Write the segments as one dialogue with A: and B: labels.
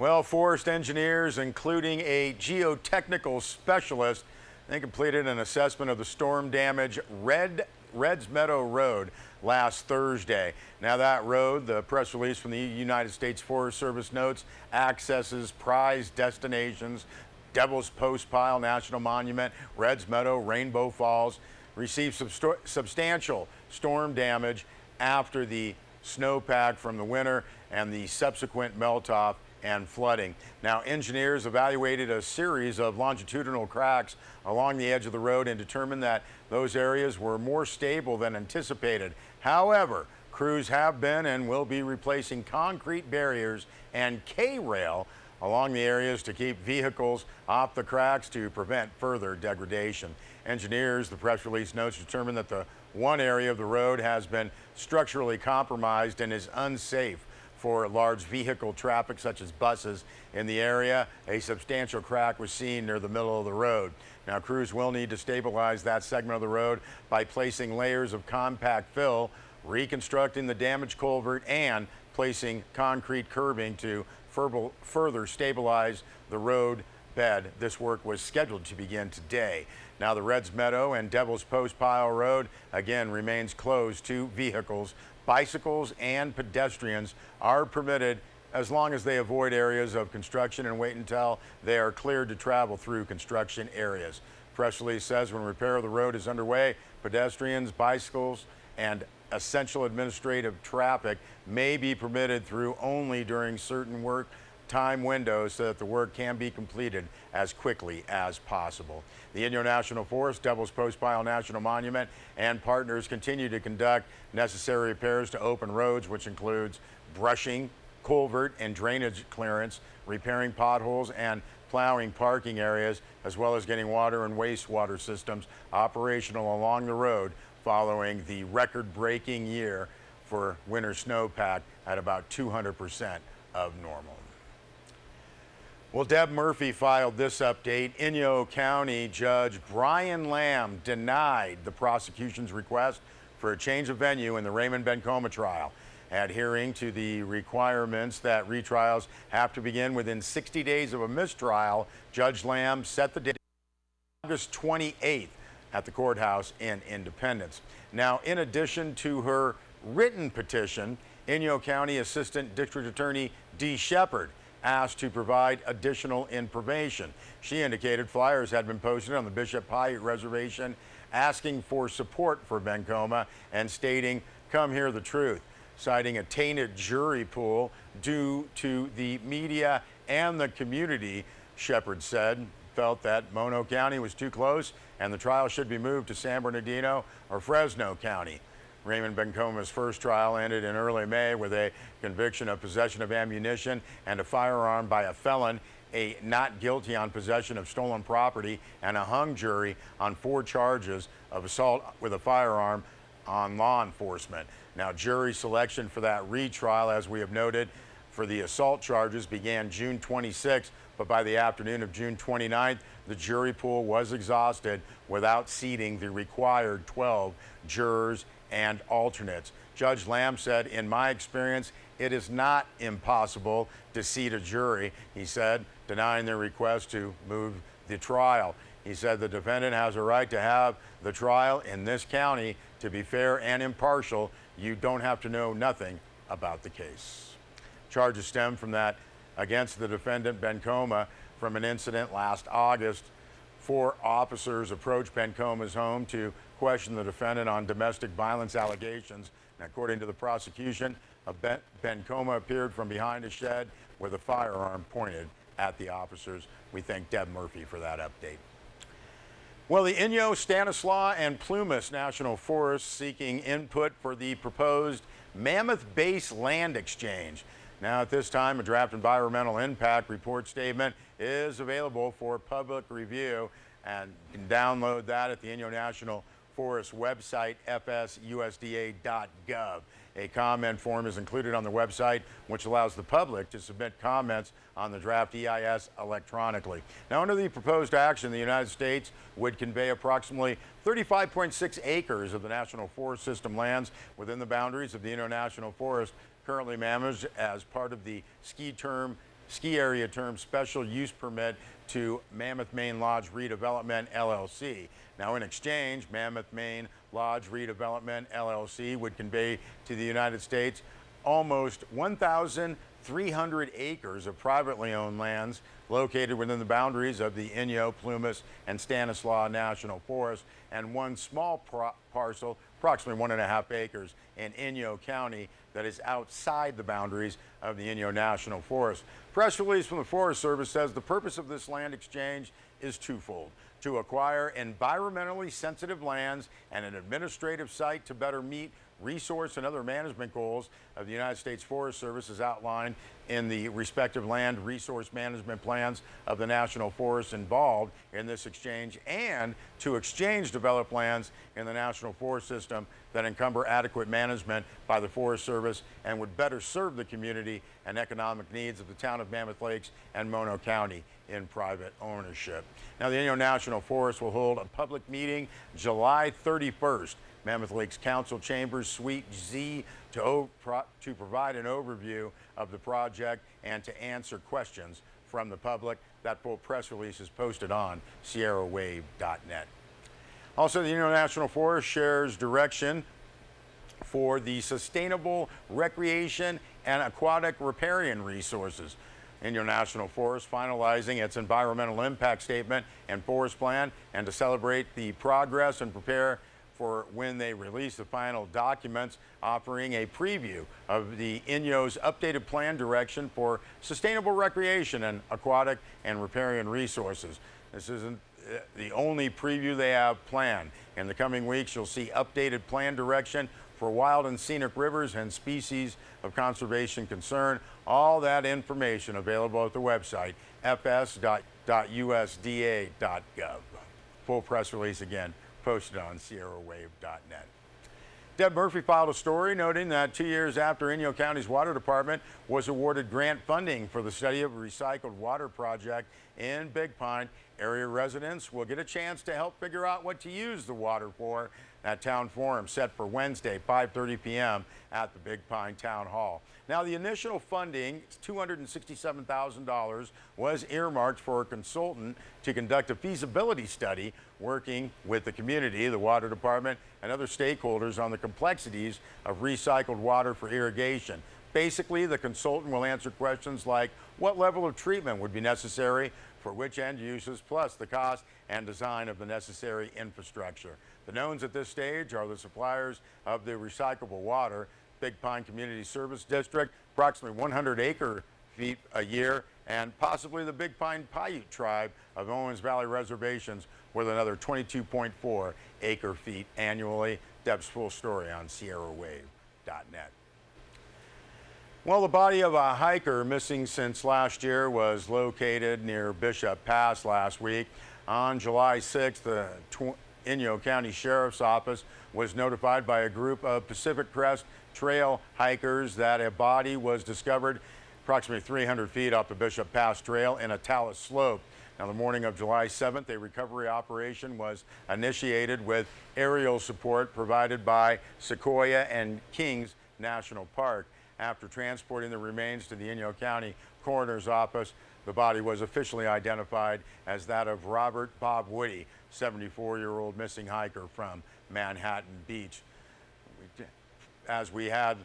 A: Well, forest engineers, including a geotechnical specialist, they completed an assessment of the storm damage Reds Meadow Road last Thursday. Now that road, the press release from the United States Forest Service notes, accesses prized destinations, Devil's Postpile National Monument, Reds Meadow, Rainbow Falls, received substantial storm damage after the snowpack from the winter and the subsequent melt-off and flooding. Now, engineers evaluated a series of longitudinal cracks along the edge of the road and determined that those areas were more stable than anticipated. However, crews have been and will be replacing concrete barriers and K-rail along the areas to keep vehicles off the cracks to prevent further degradation. Engineers, the press release notes, determined that the one area of the road has been structurally compromised and is unsafe for large vehicle traffic such as buses in the area. A substantial crack was seen near the middle of the road. Now, crews will need to stabilize that segment of the road by placing layers of compact fill, reconstructing the damaged culvert, and placing concrete curbing to further stabilize the road bed. This work was scheduled to begin today. Now, the Reds Meadow and Devil's Postpile Road again remains closed to vehicles. Bicycles and pedestrians are permitted as long as they avoid areas of construction and wait until they are cleared to travel through construction areas. Press release says when repair of the road is underway, pedestrians, bicycles, and essential administrative traffic may be permitted through only during certain work time windows so that the work can be completed as quickly as possible. The Inyo National Forest, Devil's Postpile National Monument, and partners continue to conduct necessary repairs to open roads, which includes brushing, culvert and drainage clearance, repairing potholes, and plowing parking areas, as well as getting water and wastewater systems operational along the road following the record-breaking year for winter snowpack at about 200% of normal. Well, Deb Murphy filed this update. Inyo County Judge Brian Lamb denied the prosecution's request for a change of venue in the Raymond Bencoma trial, adhering to the requirements that retrials have to begin within 60 days of a mistrial. Judge Lamb set the date August 28th at the courthouse in Independence. Now, in addition to her written petition, Inyo County Assistant District Attorney Dee Shepard asked to provide additional information. She indicated flyers had been posted on the Bishop Paiute Reservation asking for support for Bencoma and stating, "Come hear the truth," citing a tainted jury pool due to the media and the community. Shepard said felt that Mono County was too close and the trial should be moved to San Bernardino or Fresno County. Raymond Bencoma's first trial ended in early May with a conviction of possession of ammunition and a firearm by a felon, a not guilty on possession of stolen property, and a hung jury on 4 charges of assault with a firearm on law enforcement. Now, jury selection for that retrial, as we have noted, for the assault charges began June 26, but by the afternoon of June 29th, the jury pool was exhausted without seating the required 12 jurors and alternates. Judge Lamb said, "In my experience, it is not impossible to seat a jury," he said, denying their request to move the trial. He said the defendant has a right to have the trial in this county to be fair and impartial. You don't have to know nothing about the case. Charges stem from that against the defendant Bencoma from an incident last August. 4 officers approached Bencoma's home to question the defendant on domestic violence allegations. And according to the prosecution, Bencoma appeared from behind a shed with a firearm pointed at the officers. We thank Deb Murphy for that update. Well, the Inyo, Stanislaus, and Plumas National Forests seeking input for the proposed Mammoth Base land exchange. Now, at this time, a draft environmental impact report statement is available for public review, and you can download that at the Inyo National Forest website, fsusda.gov. A comment form is included on the website, which allows the public to submit comments on the draft EIS electronically. Now, under the proposed action, the United States would convey approximately 35.6 acres of the National Forest System lands within the boundaries of the Inyo National Forest, currently managed as part of the ski term ski area term special use permit to Mammoth Main Lodge Redevelopment LLC. Now, in exchange, Mammoth Main Lodge Redevelopment LLC would convey to the United States almost 1,300 acres of privately owned lands located within the boundaries of the Inyo, Plumas, and Stanislaus National Forest, and one small parcel, approximately 1.5 acres, in Inyo County that is outside the boundaries of the Inyo National Forest. Press release from the Forest Service says the purpose of this land exchange is twofold: to acquire environmentally sensitive lands and an administrative site to better meet resource and other management goals of the United States Forest Service as outlined in the respective land resource management plans of the national forests involved in this exchange, and to exchange developed lands in the national forest system that encumber adequate management by the Forest Service and would better serve the community and economic needs of the town of Mammoth Lakes and Mono County in private ownership. Now, the Inyo National Forest will hold a public meeting July 31st. Mammoth Lakes Council Chambers, Suite Z, to provide an overview of the project and to answer questions from the public. That full press release is posted on SierraWave.net. Also, the Inyo National Forest shares direction for the sustainable recreation and aquatic riparian resources. Inyo National Forest finalizing its environmental impact statement and forest plan, and to celebrate the progress and prepare for when they release the final documents, offering a preview of the Inyo's updated plan direction for sustainable recreation and aquatic and riparian resources. This isn't the only preview they have planned. In the coming weeks, you'll see updated plan direction for wild and scenic rivers and species of conservation concern. All that information available at the website fs.usda.gov. Full press release again posted on SierraWave.net. Deb Murphy filed a story noting that 2 years after Inyo County's Water Department was awarded grant funding for the study of a recycled water project in Big Pine, area residents will get a chance to help figure out what to use the water for. That town forum set for Wednesday, 5:30 p.m. at the Big Pine Town Hall. Now, the initial funding, $267,000, was earmarked for a consultant to conduct a feasibility study working with the community, the water department, and other stakeholders on the complexities of recycled water for irrigation. Basically, the consultant will answer questions like what level of treatment would be necessary for which end uses, plus the cost and design of the necessary infrastructure. The knowns at this stage are the suppliers of the recyclable water, Big Pine Community Service District, approximately 100 acre feet a year, and possibly the Big Pine Paiute tribe of Owens Valley Reservations with another 22.4 acre feet annually. Deb's full story on SierraWave.net. Well, the body of a hiker missing since last year was located near Bishop Pass last week. On July 6th, the Inyo County Sheriff's Office was notified by a group of Pacific Crest Trail hikers that a body was discovered approximately 300 feet off the Bishop Pass Trail in a talus slope. Now, the morning of July 7th, a recovery operation was initiated with aerial support provided by Sequoia and Kings National Park. After transporting the remains to the Inyo County Coroner's Office, the body was officially identified as that of Robert Bob Woody, 74-year-old missing hiker from Manhattan Beach. As we had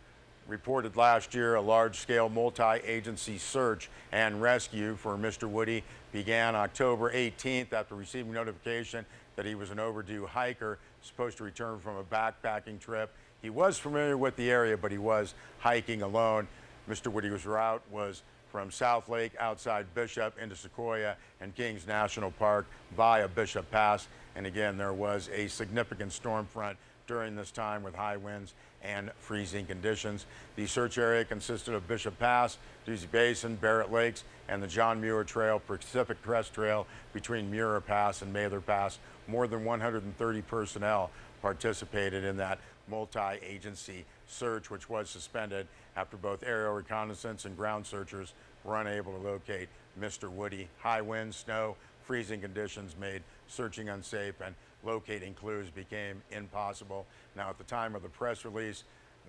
A: reported last year, a large-scale multi-agency search and rescue for Mr. Woody began October 18th after receiving notification that he was an overdue hiker supposed to return from a backpacking trip. He was familiar with the area, but he was hiking alone. Mr. Woody's route was from South Lake outside Bishop into Sequoia and Kings National Park via Bishop Pass. And again, there was a significant storm front during this time with high winds and freezing conditions. The search area consisted of Bishop Pass, Doozy Basin, Barrett Lakes, and the John Muir Trail, Pacific Crest Trail between Muir Pass and Mather Pass. More than 130 personnel participated in that multi-agency search, which was suspended after both aerial reconnaissance and ground searchers were unable to locate Mr. Woody. High winds, snow, freezing conditions made searching unsafe, and locating clues became impossible. Now, at the time of the press release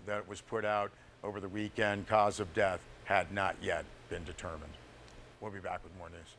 A: that was put out over the weekend, cause of death had not yet been determined. We'll be back with more news.